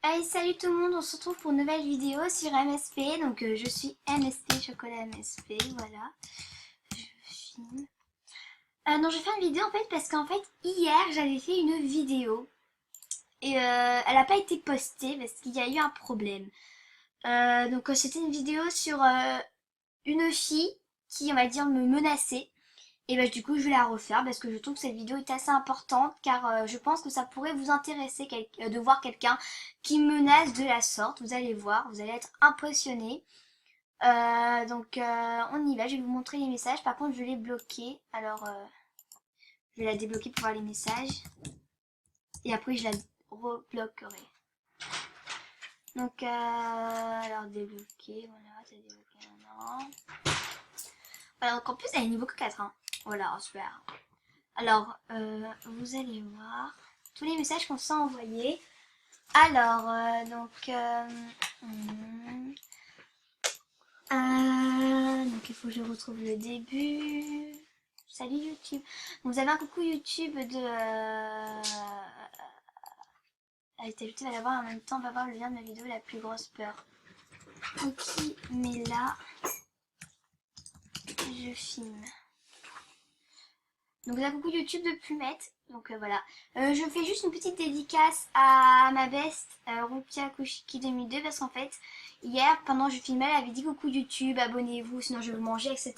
Hey, salut tout le monde, on se retrouve pour une nouvelle vidéo sur MSP. Donc je suis MSP, Chocolat MSP, voilà. Je filme. Non, j'ai fait une vidéo en fait parce qu'en fait hier j'avais fait une vidéo et elle n'a pas été postée parce qu'il y a eu un problème. Donc c'était une vidéo sur une fille qui on va dire me menaçait. Et bah du coup je vais la refaire parce que je trouve que cette vidéo est assez importante car je pense que ça pourrait vous intéresser de voir quelqu'un qui menace de la sorte. Vous allez voir, vous allez être impressionné. On y va, je vais vous montrer les messages. Par contre je l'ai bloqué. Alors je vais la débloquer pour voir les messages. Et après je la rebloquerai. Alors débloquer, voilà, c'est débloqué maintenant. Voilà, donc en plus elle est niveau que 4. Hein. Voilà, super. Alors, vous allez voir tous les messages qu'on s'est envoyés. Alors, hum, donc il faut que je retrouve le début. Salut YouTube. Vous avez un coucou YouTube de... a été ajouté, va l'avoir en même temps, on va voir le lien de ma vidéo La plus grosse peur. Ok, mais là, je filme. Donc là, coucou YouTube de Plumette. Donc voilà. Je fais juste une petite dédicace à ma best Rupia Kushiki 2002 parce qu'en fait, hier, pendant que je filmais, elle avait dit coucou YouTube, abonnez-vous, sinon je vais vous manger, etc.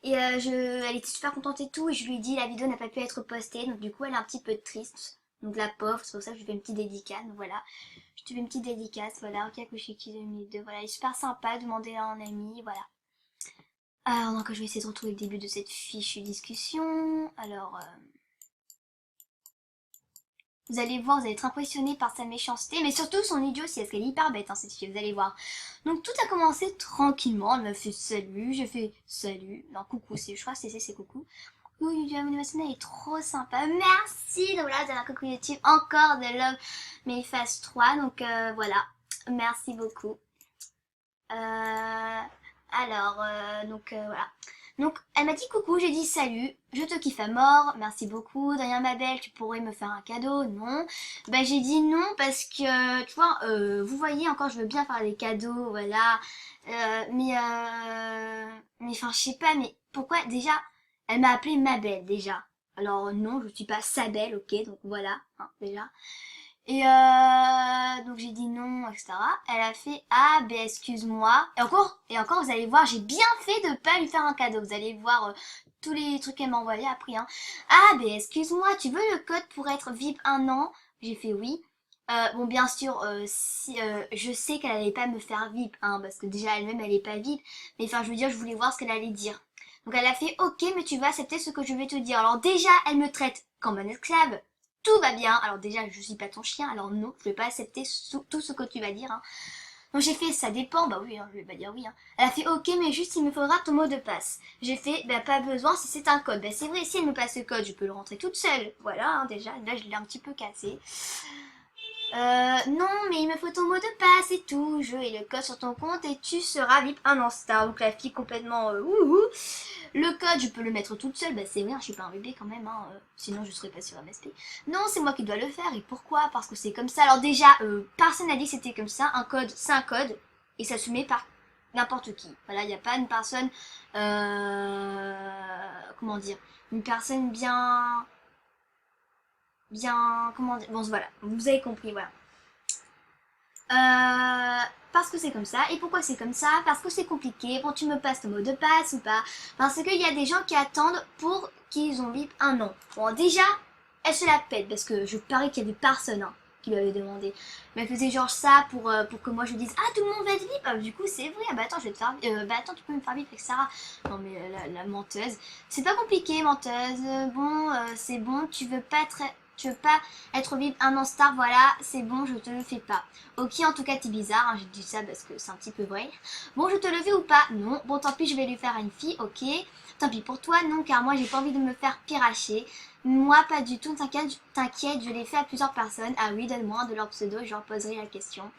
Et elle était super contente et tout. Et je lui ai dit, la vidéo n'a pas pu être postée. Donc du coup, elle est un petit peu triste. Donc la pauvre, c'est pour ça que je lui fais une petite dédicace. Donc voilà. Je te fais une petite dédicace. Voilà, Rupia Kushiki 2002. Voilà, elle est super sympa. Demandez-la en ami. Voilà. Alors, donc, je vais essayer de retrouver le début de cette fichue discussion. Alors, vous allez voir, vous allez être impressionné par sa méchanceté, mais surtout son idiotie, parce qu'elle est hyper bête, hein, cette fille, vous allez voir. Donc, tout a commencé tranquillement. Elle m'a fait salut, j'ai fait salut. Non, coucou, je crois que c'est coucou. Coucou, YouTube Animation, elle est trop sympa. Merci! Donc là, vous avez un coucou YouTube, encore de Love mais phase 3. Donc, voilà. Merci beaucoup. Voilà. Donc, elle m'a dit coucou, j'ai dit salut, je te kiffe à mort, merci beaucoup, derrière ma belle, tu pourrais me faire un cadeau, non. Ben, j'ai dit non parce que, tu vois, vous voyez, encore, je veux bien faire des cadeaux, voilà. Mais enfin, je sais pas, mais pourquoi, déjà, elle m'a appelée ma belle, déjà. Alors, non, je suis pas sa belle, ok, donc voilà, hein, déjà. Et donc j'ai dit non, etc. Elle a fait ah ben excuse-moi. Et encore vous allez voir, j'ai bien fait de pas lui faire un cadeau. Vous allez voir tous les trucs qu'elle m'a envoyé après. Hein. Ah ben excuse-moi, tu veux le code pour être VIP 1 an? J'ai fait oui. Bon bien sûr, si je sais qu'elle allait pas me faire VIP, hein, parce que déjà elle-même elle est pas VIP. Mais enfin je veux dire, je voulais voir ce qu'elle allait dire. Donc elle a fait ok, mais tu vas accepter ce que je vais te dire. Alors déjà elle me traite comme un esclave. Tout va bien. Alors déjà, je suis pas ton chien, alors non, je vais pas accepter tout ce que tu vas dire. Hein. Donc j'ai fait, ça dépend, bah oui, hein, je vais pas dire oui. Hein. Elle a fait, ok, mais juste il me faudra ton mot de passe. J'ai fait, bah pas besoin si c'est un code. Bah c'est vrai, si elle me passe le code, je peux le rentrer toute seule. Voilà, hein, déjà, là je l'ai un petit peu cassé. Non, mais il me faut ton mot de passe et tout. Je et le code sur ton compte et tu seras VIP un an star. Donc la fille complètement ouhou. Le code, je peux le mettre toute seule. Bah c'est vrai, je suis pas un bébé quand même. Hein. Sinon je serais pas sur MSP. Non, c'est moi qui dois le faire. Et pourquoi? Parce que c'est comme ça. Alors déjà, personne n'a dit que c'était comme ça. Un code, c'est un code. Et ça se met par n'importe qui. Voilà, il n'y a pas une personne... comment dire? Une personne bien, comment dire, bon voilà, vous avez compris, voilà. Parce que c'est comme ça. Et pourquoi c'est comme ça? Parce que c'est compliqué. Bon, tu me passes ton mot de passe ou pas? Parce qu'il y a des gens qui attendent pour qu'ils ont VIP 1 an. Bon, déjà, elle se la pète parce que je parie qu'il y avait personne hein, qui lui avait demandé. Mais elle faisait genre ça pour que moi je dise ah tout le monde va être VIP. Ah, du coup c'est vrai. Ah, bah attends je vais te faire bah attends tu peux me faire VIP avec Sarah. Non mais la menteuse. C'est pas compliqué menteuse. Bon c'est bon tu veux pas être VIP 1 an star voilà c'est bon je te le fais pas. Ok, en tout cas, t'es bizarre, hein, j'ai dit ça parce que c'est un petit peu vrai. Bon, je te le fais ou pas? Non. Bon, tant pis, je vais lui faire à une fille, ok. Tant pis pour toi, non, car moi, j'ai pas envie de me faire piracher. Moi, pas du tout, t'inquiète, je l'ai fait à plusieurs personnes. Ah oui, donne-moi de leur pseudo et je leur poserai la question.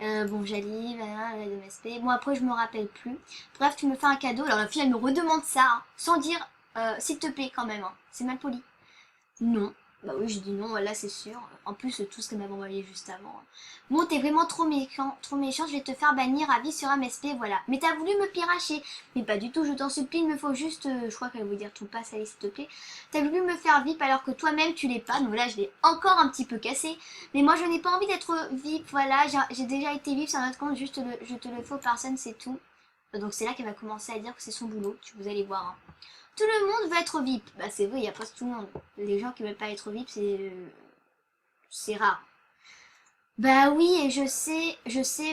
Bon, j'allie, voilà, la MSP. Bon, après, je me rappelle plus. Bref, tu me fais un cadeau. Alors, la fille, elle me redemande ça, hein, sans dire, s'il te plaît, quand même, hein. C'est mal poli. Non. Bah oui, j'ai dit non, là c'est sûr. En plus, tout ce qu'elle m'avait envoyé juste avant. Bon, t'es vraiment trop méchant, je vais te faire bannir à vie sur MSP, voilà. Mais t'as voulu me piracher. Mais pas du tout, je t'en supplie, il me faut juste, je crois qu'elle veut dire tout passe, allez s'il te plaît. T'as voulu me faire VIP alors que toi-même tu l'es pas, donc là je l'ai encore un petit peu cassé. Mais moi je n'ai pas envie d'être VIP, voilà, j'ai déjà été VIP sur un autre compte, juste je te le fais aux personnes, c'est tout. Donc c'est là qu'elle va commencer à dire que c'est son boulot, vous allez voir. Hein. Tout le monde veut être VIP. Bah c'est vrai, il y a presque tout le monde. Les gens qui veulent pas être VIP, c'est rare. Bah oui, et je sais,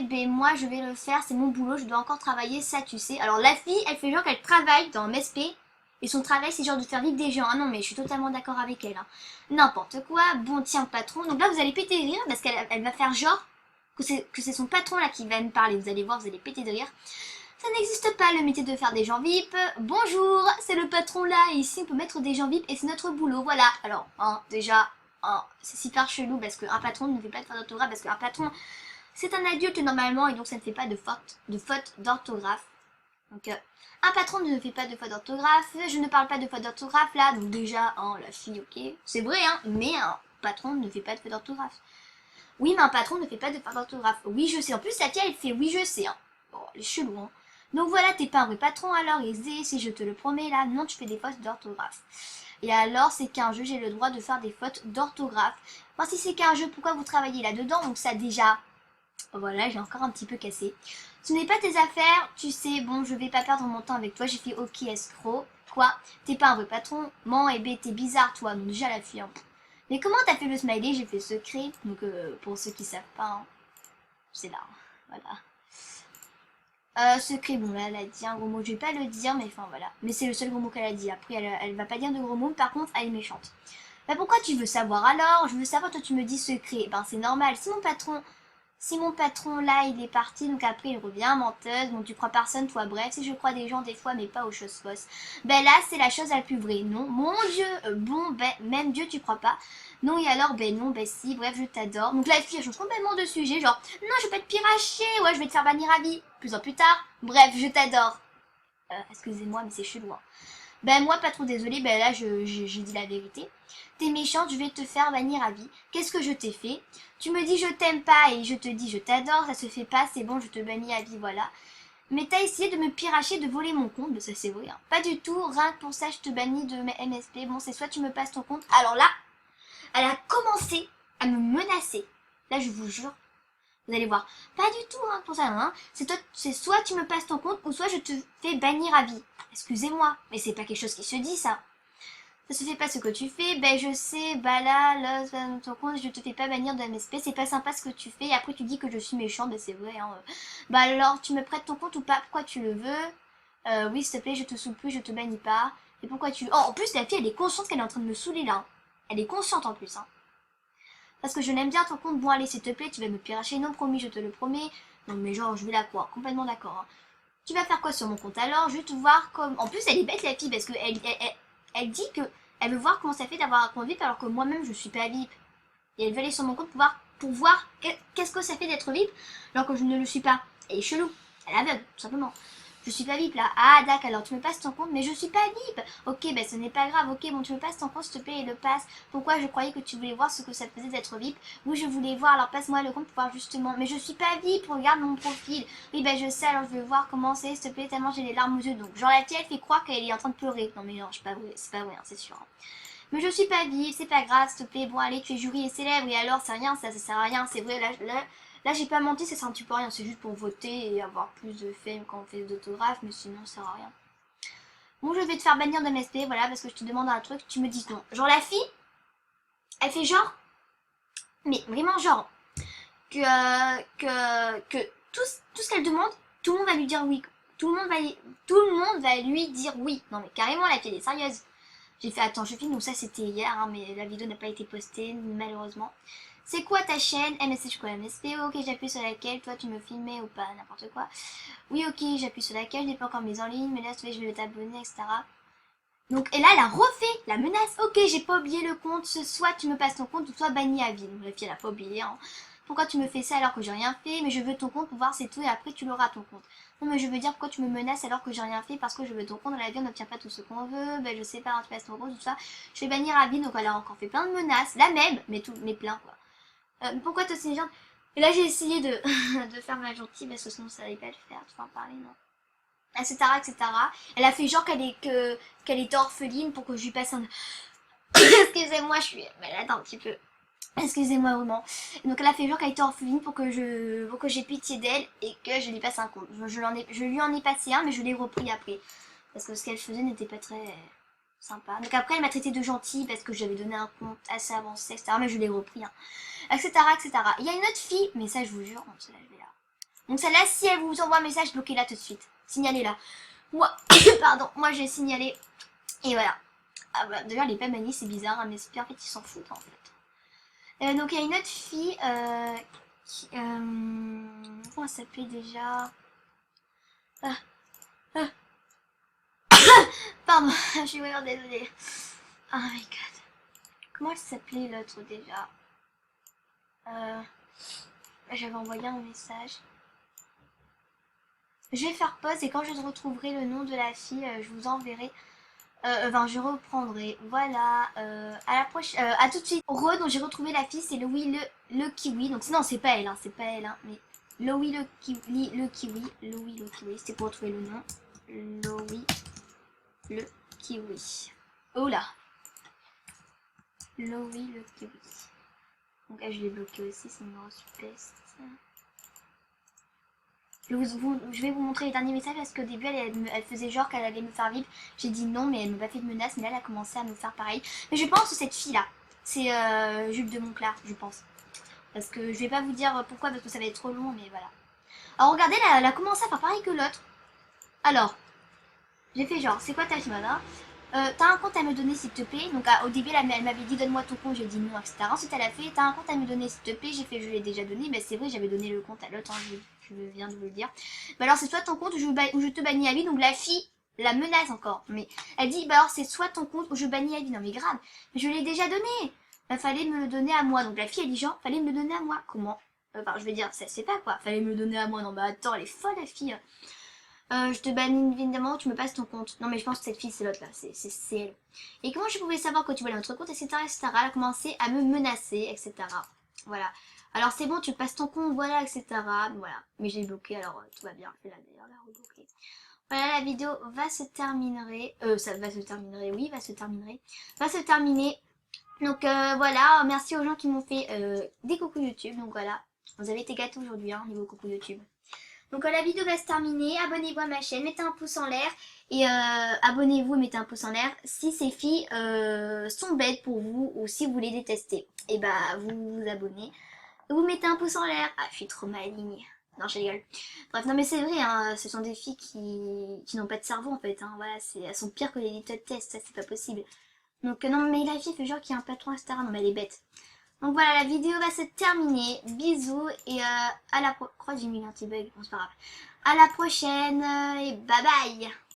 mais moi je vais le faire, c'est mon boulot, je dois encore travailler, ça tu sais. Alors la fille, elle fait genre qu'elle travaille dans MSP, et son travail c'est genre de faire vivre des gens. Ah non mais je suis totalement d'accord avec elle. Hein. N'importe quoi, bon tiens patron. Donc là vous allez péter de rire parce qu'elle va faire genre que c'est son patron là qui va me parler. Vous allez voir, vous allez péter de rire. Ça n'existe pas le métier de faire des gens VIP. Bonjour, c'est le patron là, et ici on peut mettre des gens VIP et c'est notre boulot, voilà. Alors, hein, déjà, hein, c'est super chelou parce qu'un patron ne fait pas de faute d'orthographe, parce qu'un patron, c'est un adulte normalement, et donc ça ne fait pas de faute d'orthographe. Donc, un patron ne fait pas de faute d'orthographe, je ne parle pas de faute d'orthographe là, donc déjà, hein, la fille, ok, c'est vrai, hein, mais un patron ne fait pas de faute d'orthographe. Oui, mais un patron ne fait pas de faute d'orthographe. Oui, je sais, en plus la fille, elle fait oui, je sais, hein. Bon, elle est chelou, hein. Donc voilà, t'es pas un vrai patron alors, Exé, si je te le promets là, non, tu fais des fautes d'orthographe. Et alors, c'est qu'un jeu, j'ai le droit de faire des fautes d'orthographe. Moi, si c'est qu'un jeu, pourquoi vous travaillez là-dedans? Donc ça déjà, voilà, j'ai encore un petit peu cassé. Ce n'est pas tes affaires, tu sais, bon, je vais pas perdre mon temps avec toi, j'ai fait ok, escroc. Quoi? T'es pas un vrai patron? Man, et B, t'es bizarre, toi, donc déjà la fille. Hein. Mais comment t'as fait le smiley? J'ai fait secret, donc pour ceux qui savent pas, hein, c'est là, voilà. Secret, bon là elle a dit un gros mot, je vais pas le dire, mais enfin voilà. Mais c'est le seul gros mot qu'elle a dit, après elle va pas dire de gros mots, par contre elle est méchante. Bah pourquoi tu veux savoir alors? Je veux savoir, toi tu me dis secret. Ben c'est normal, si mon patron là il est parti, donc après il revient, menteuse, donc tu crois personne, toi bref, si je crois des gens des fois mais pas aux choses fausses. Ben là c'est la chose la plus vraie, non? Mon Dieu, bon ben même Dieu tu crois pas. Non et alors ben non, ben si, bref je t'adore. Donc la fille elle change complètement de sujet, genre non je vais pas te piracher, ouais je vais te faire bannir à vie. Plus en plus tard, bref je t'adore. Excusez-moi mais c'est chelou. Hein. Ben moi pas trop désolée, ben là j'ai dit la vérité. T'es méchante, je vais te faire bannir à vie. Qu'est-ce que je t'ai fait? Tu me dis je t'aime pas et je te dis je t'adore, ça se fait pas, c'est bon, je te bannis à vie, voilà. Mais t'as essayé de me piracher, de voler mon compte, ben ça c'est vrai. Hein. Pas du tout, rien que pour ça je te bannis de mes MSP. Bon c'est soit tu me passes ton compte. Alors là, elle a commencé à me menacer. Là je vous jure, vous allez voir. Pas du tout, hein, pour ça, hein. C'est soit tu me passes ton compte ou soit je te fais bannir à vie. Excusez-moi, mais c'est pas quelque chose qui se dit ça. Ça se fait pas ce que tu fais, ben je sais, bah là, ton compte, je te fais pas bannir de MSP, c'est pas sympa ce que tu fais, et après tu dis que je suis méchante, ben c'est vrai, hein. Bah alors, tu me prêtes ton compte ou pas? Pourquoi tu le veux? Oui, s'il te plaît, je te saoule plus, je te bannis pas. Et pourquoi tu... Oh, en plus, la fille, elle est consciente qu'elle est en train de me saouler, là. Hein. Elle est consciente, en plus, hein. Parce que je l'aime bien ton compte, bon allez, s'il te plaît, tu vas me piracher, non promis, je te le promets. Non mais genre, je vais la croire, complètement d'accord. Hein. Tu vas faire quoi sur mon compte alors? Je vais te voir comme... En plus, elle est bête la fille, parce que elle dit que elle veut voir comment ça fait d'avoir un compte VIP alors que moi-même je suis pas VIP. Et elle veut aller sur mon compte pour voir qu'est-ce que ça fait d'être VIP alors que je ne le suis pas. Elle est chelou, elle est aveugle, tout simplement. Je suis pas VIP là. Ah d'accord, alors tu me passes ton compte, mais je suis pas VIP. Ok, ben ce n'est pas grave, ok, bon tu me passes ton compte, s'il te plaît, et le passe. Pourquoi je croyais que tu voulais voir ce que ça faisait d'être VIP? Oui, je voulais voir, alors passe-moi le compte pour voir justement. Mais je suis pas VIP, regarde mon profil. Oui, ben je sais, alors je veux voir comment c'est, s'il te plaît, tellement j'ai les larmes aux yeux. Donc, genre la fille, elle fait croire qu'elle est en train de pleurer. Non mais non, c'est pas vrai, hein, c'est sûr. Hein. Mais je suis pas vive, c'est pas grave, s'il te plaît. Bon, allez, tu es jury et célèbre. Et alors, c'est rien, ça sert à rien. C'est vrai, là j'ai pas menti, ça sert un petit peu à rien. C'est juste pour voter et avoir plus de fame quand on fait d'autographes. Mais sinon, ça sert à rien. Bon, je vais te faire bannir de MSP, voilà, parce que je te demande un truc, tu me dis non. Genre, la fille, elle fait genre, mais vraiment genre, que tout ce qu'elle demande, tout le monde va lui dire oui. Tout le monde va lui dire oui. Non, mais carrément, la fille, elle est sérieuse. J'ai fait, attends, je filme, donc ça c'était hier, hein, mais la vidéo n'a pas été postée, malheureusement. C'est quoi ta chaîne? MSC, je crois MSP, ok, j'appuie sur laquelle, toi tu me filmais ou pas, n'importe quoi. Oui, ok, j'appuie sur laquelle, je n'ai pas encore mis en ligne, mais là, je vais t'abonner, etc. Donc, et là, elle a refait la menace. Ok, j'ai pas oublié le compte, soit tu me passes ton compte, ou soit banni à vie. Donc, la fille, elle a pas oublié, hein. pourquoi tu me fais ça alors que j'ai rien fait, mais je veux ton compte pour voir c'est tout et après tu l'auras ton compte. Non mais je veux dire pourquoi tu me menaces alors que j'ai rien fait parce que je veux ton compte, dans la vie on n'obtient pas tout ce qu'on veut, ben je sais pas, hein, tu passes ton compte, tout ça. Je vais bannir à vie, donc elle a encore fait plein de menaces, la même, mais plein quoi. Pourquoi toi c'est genre... Et là j'ai essayé de, de faire ma gentille parce que sinon ça allait pas le faire, tu vas en parler non, etc etc. Elle a fait genre qu'elle était orpheline pour que je lui passe un... Excusez-moi, je suis malade un petit peu. Excusez-moi vraiment. Donc elle a fait genre qu'elle était orpheline pour que j'ai pitié d'elle et que je lui passe un compte. Je lui en ai passé un mais je l'ai repris après. Parce que ce qu'elle faisait n'était pas très sympa. Donc après elle m'a traité de gentille parce que j'avais donné un compte assez avancé, etc. Mais je l'ai repris, hein, etc. etc. Il y a une autre fille, mais ça je vous jure, celle-là je vais là. Donc celle-là, si elle vous envoie un message, bloquez-la tout de suite. Signalez-la. Moi, pardon, moi j'ai signalé. Et voilà. Ah bah, d'ailleurs elle est pas bannie, c'est bizarre, hein, mais en fait ils s'en foutent en fait. Donc il y a une autre fille qui... comment elle s'appelait déjà? Ah, ah. Pardon, je suis vraiment désolée. Oh my god. Comment elle s'appelait l'autre déjà? J'avais envoyé un message. Je vais faire pause et quand je retrouverai le nom de la fille, je vous enverrai. Enfin, je reprendrai. Voilà. À la prochaine. À tout de suite. Donc j'ai retrouvé la fille, c'est le kiwi. Donc non, c'est pas elle, hein, c'est pas elle, hein, mais Loï le kiwi, Loï le kiwi. C'était pour retrouver le nom. Loï le kiwi. Oh là. Loï le kiwi. Donc là, je l'ai bloqué aussi, c'est une grosse peste. Je vais vous montrer les derniers messages parce qu'au début elle faisait genre qu'elle allait me faire vivre. J'ai dit non mais elle m'a pas fait de menace, mais là elle a commencé à me faire pareil. Mais je pense que cette fille là, c'est Jules de Monclar, je pense. Parce que je vais pas vous dire pourquoi parce que ça va être trop long, mais voilà. Alors regardez, elle a commencé à faire pareil que l'autre. Alors, j'ai fait genre, c'est quoi ta fille madame? T'as un compte à me donner s'il te plaît. Donc au début elle m'avait dit donne-moi ton compte, j'ai dit non, etc. Ensuite elle a fait t'as un compte à me donner s'il te plaît, j'ai fait je l'ai déjà donné. Ben c'est vrai, j'avais donné le compte à l'autre, hein, je viens de vous le dire. Bah alors c'est soit ton compte ou je te bannis à vie. Donc la fille la menace encore. Mais elle dit bah alors c'est soit ton compte ou je bannis à vie. Non mais grave, mais je l'ai déjà donné. Bah, fallait me le donner à moi. Donc la fille elle dit genre fallait me le donner à moi. Comment? Enfin je vais dire ça c'est pas quoi. Fallait me le donner à moi. Non bah attends, elle est folle la fille. Je te bannis évidemment, tu me passes ton compte. Non mais je pense que cette fille c'est l'autre là, c'est elle. Et comment je pouvais savoir que tu voulais notre compte, etc., etc. Elle a commencé à me menacer, etc. Voilà. Alors c'est bon, tu passes ton compte, voilà, etc. Voilà. Mais j'ai bloqué, alors tout va bien. Je vais d'ailleurs la rebloquer. Voilà, la vidéo va se terminer. Ça va se terminer, oui, va se terminer. Va se terminer. Donc voilà, merci aux gens qui m'ont fait des coucou YouTube. Donc voilà, vous avez été gâtés aujourd'hui, hein, niveau coucou YouTube. Donc la vidéo va se terminer, abonnez-vous à ma chaîne, mettez un pouce en l'air et abonnez-vous et mettez un pouce en l'air si ces filles sont bêtes pour vous ou si vous les détestez. Et bah vous vous abonnez, vous mettez un pouce en l'air. Ah je suis trop maligne. Non je rigole. Bref non mais c'est vrai, hein, ce sont des filles qui n'ont pas de cerveau en fait. Hein, voilà, elles sont pires que les little tests, ça c'est pas possible. Donc non mais la fille fait genre qu'il y a un patron etc. Non mais elle est bête. Donc voilà, la vidéo va se terminer. Bisous et à la prochaine. Crois que j'ai mis un petit bug, bon c'est pas grave. À la prochaine et bye bye.